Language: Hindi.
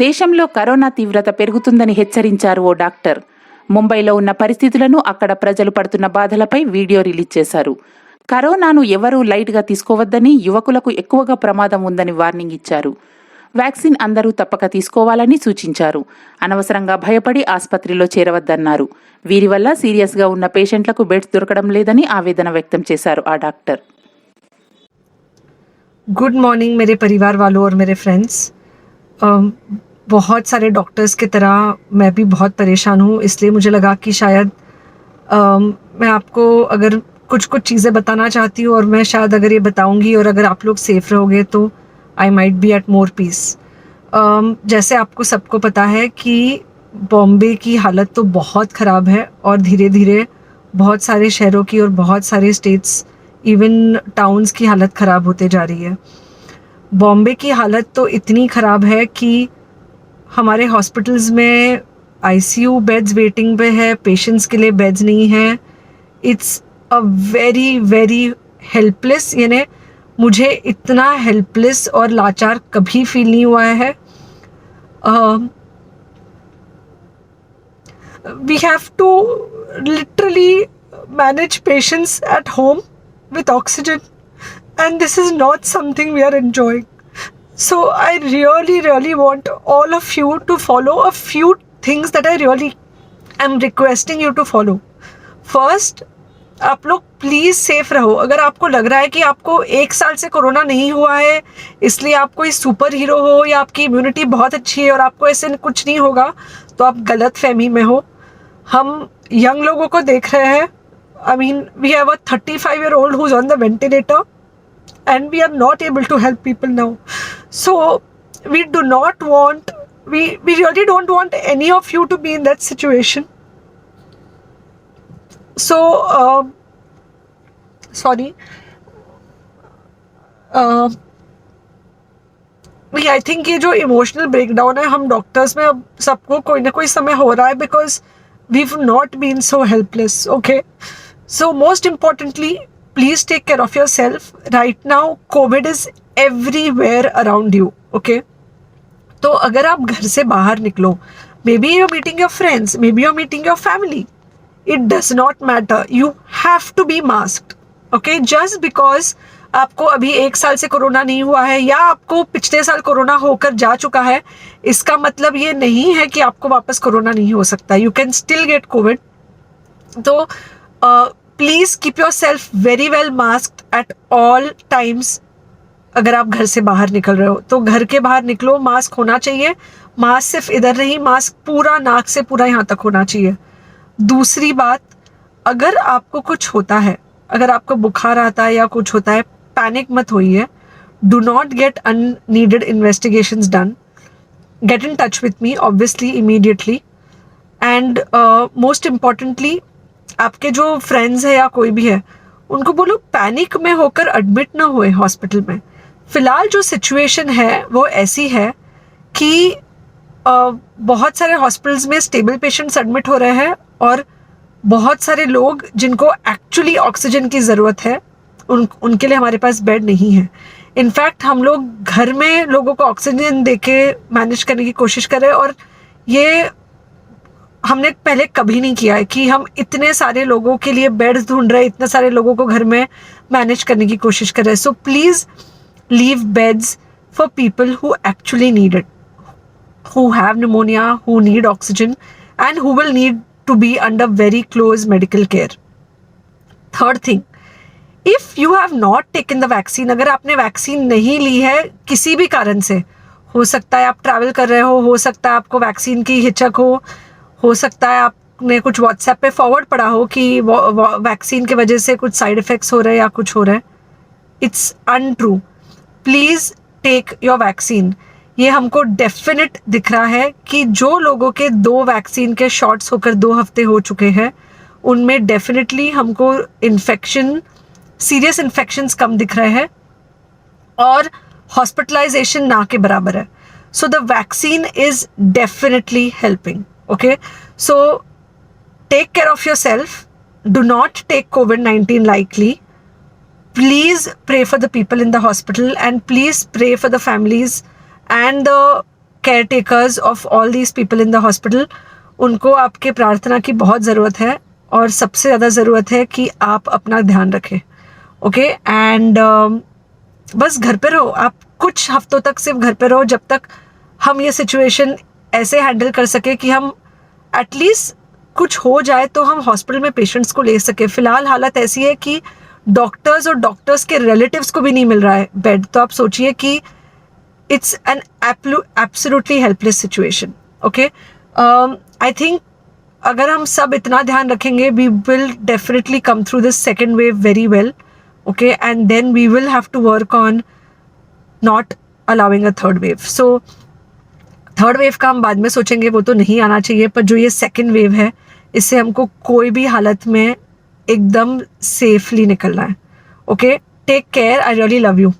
దేశంలో కరోనా తీవ్రత పెరుగుతుందని హెచ్చరించారు ఓ డాక్టర్. ముంబైలో ఉన్న పరిస్థితులను, అక్కడ ప్రజలు పడుతున్న బాధలపై వీడియో రిలీజ్ చేశారు. కరోనాను ఎవరూ లైట్గా తీసుకోవద్దని, యువకులకు ఎక్కువగా ప్రమాదం ఉందని వార్నింగ్ ఇచ్చారు. వ్యాక్సిన్ అందరూ తప్పక తీసుకోవాలని సూచించారు. అనవసరంగా భయపడి ఆసుపత్రిలో చేరవద్దన్నారు. వీరి వల్ల సీరియస్గా ఉన్న పేషెంట్లకు బెడ్స్ దొరకడం లేదని ఆవేదన వ్యక్తం చేశారు ఆ డాక్టర్. गुड मॉर्निंग मेरे परिवार वालों और मेरे फ्रेंड्स. बहुत सारे डॉक्टर्स की तरह मैं भी बहुत परेशान हूँ, इसलिए मुझे लगा कि शायद मैं आपको अगर कुछ चीज़ें बताना चाहती हूँ और मैं शायद अगर ये बताऊँगी और अगर आप लोग सेफ़ रहोगे तो I might be at more peace. जैसे आपको सबको पता है कि बॉम्बे की हालत तो बहुत ख़राब है और धीरे धीरे बहुत सारे शहरों की और बहुत सारे स्टेट्स इवन टाउन्स की हालत ख़राब होते जा रही है. बॉम्बे की हालत तो इतनी ख़राब है कि हमारे हॉस्पिटल्स में आईसीयू बेड्स वेटिंग पे है, पेशेंट्स के लिए बेड्स नहीं है. It's a very very helpless, यानी मुझे इतना हेल्पलेस और लाचार कभी फील नहीं हुआ है. We have to literally manage patients at home with oxygen, and this is not something we are enjoying. So I really want all of you to follow a few things that I really am requesting you to follow. First, आप लोग प्लीज़ सेफ रहो. अगर आपको लग रहा है कि आपको 1 साल से कोरोना नहीं हुआ है इसलिए आप कोई सुपर हीरो हो या आपकी इम्यूनिटी बहुत अच्छी है और आपको ऐसे कुछ नहीं होगा, तो आप गलत फहमी में हो. हम यंग लोगों को देख रहे हैं. I mean, we have a 35-year-old who's on the ventilator and we are not able to help people now. So we do not want, we really don't want any of you to be in that situation. So, sorry. I think ये जो इमोशनल ब्रेकडाउन है हम डॉक्टर्स में अब सबको कोई ना कोई समय हो रहा है, because we've not been so helpless. Okay. So most importantly, please take care of yourself. Right now, COVID is everywhere around you. Okay? तो अगर आप घर से बाहर निकलो, maybe you're meeting your friends, maybe you're meeting your family. It does not matter. You have to be masked. Okay? Just because आपको अभी 1 साल से कोरोना नहीं हुआ है या आपको पिछले साल कोरोना होकर जा चुका है, इसका मतलब ये नहीं है कि आपको वापस कोरोना नहीं हो सकता. You can still get COVID. तो please keep your self very well masked at all times. अगर आप घर से बाहर निकल रहे हो तो घर के बाहर निकलो, मास्क होना चाहिए. मास्क सिर्फ इधर नहीं, मास्क पूरा नाक से पूरा यहाँ तक होना चाहिए. दूसरी बात, अगर आपको कुछ होता है, अगर आपको बुखार आता है या कुछ होता है, पैनिक मत होइए. Do not get unneeded investigations done. Get in touch with me obviously immediately. And most importantly, आपके जो फ्रेंड्स है या कोई भी है उनको बोलो पैनिक में होकर एडमिट ना हुए हॉस्पिटल में. फ़िलहाल जो सिचुएशन है वो ऐसी है कि बहुत सारे हॉस्पिटल्स में स्टेबल पेशेंट्स एडमिट हो रहे हैं और बहुत सारे लोग जिनको एक्चुअली ऑक्सीजन की ज़रूरत है उनके लिए हमारे पास बेड नहीं है. इनफैक्ट हम लोग घर में लोगों को ऑक्सीजन दे के मैनेज करने की कोशिश कर रहे हैं और ये हमने पहले कभी नहीं किया है कि हम इतने सारे लोगों के लिए बेड्स ढूंढ रहे हैं, इतने सारे लोगों को घर में मैनेज करने की कोशिश कर रहे हैं. So please leave beds for people who actually need it, who have pneumonia, who need oxygen and who will need to be under very close medical care. Third thing, if you have not taken the vaccine, अगर आपने वैक्सीन नहीं ली है किसी भी कारण से, हो सकता है आप ट्रैवल कर रहे हो सकता है आपको वैक्सीन की हिचक हो सकता है आपने कुछ व्हाट्सएप पे फॉरवर्ड पढ़ा हो कि वैक्सीन की वजह से कुछ साइड इफ़ेक्ट्स हो रहे हैं या कुछ हो रहा है. It's untrue. Please take your vaccine. ये हमको डेफिनेट दिख रहा है कि जो लोगों के 2 वैक्सीन के शॉट्स होकर 2 हफ्ते हो चुके हैं उनमें डेफिनेटली हमको इन्फेक्शन, सीरियस इन्फेक्शंस कम दिख रहे हैं और हॉस्पिटलाइजेशन ना के बराबर है. So the vaccine is definitely helping. Okay, so take care of yourself. Do not take COVID-19 lightly. Please pray for the people in the hospital and please pray for the families and the care takers of all these people in the hospital, उनको आपके प्रार्थना की बहुत ज़रूरत है और सबसे ज़्यादा ज़रूरत है कि आप अपना ध्यान रखें. ओके एंड बस घर पे रहो आप, कुछ हफ्तों तक सिर्फ घर पे रहो जब तक हम ये सिचुएशन ऐसे हैंडल कर सके कि हम एटलीस्ट कुछ हो जाए तो हम हॉस्पिटल में पेशेंट्स को ले सके. फिलहाल हालत ऐसी है कि डॉक्टर्स और डॉक्टर्स के रिलेटिव्स को भी नहीं मिल रहा है बेड, तो आप सोचिए कि it's an absolutely helpless situation. Okay I think अगर हम सब इतना ध्यान रखेंगे we will definitely come through this second wave very well. Okay and then we will have to work on not allowing a third wave. So third wave का हम बाद में सोचेंगे, वो तो नहीं आना चाहिए, पर जो ये सेकेंड वेव है इससे हमको कोई भी हालत में एकदम सेफली निकलना है. Okay take care, I really love you.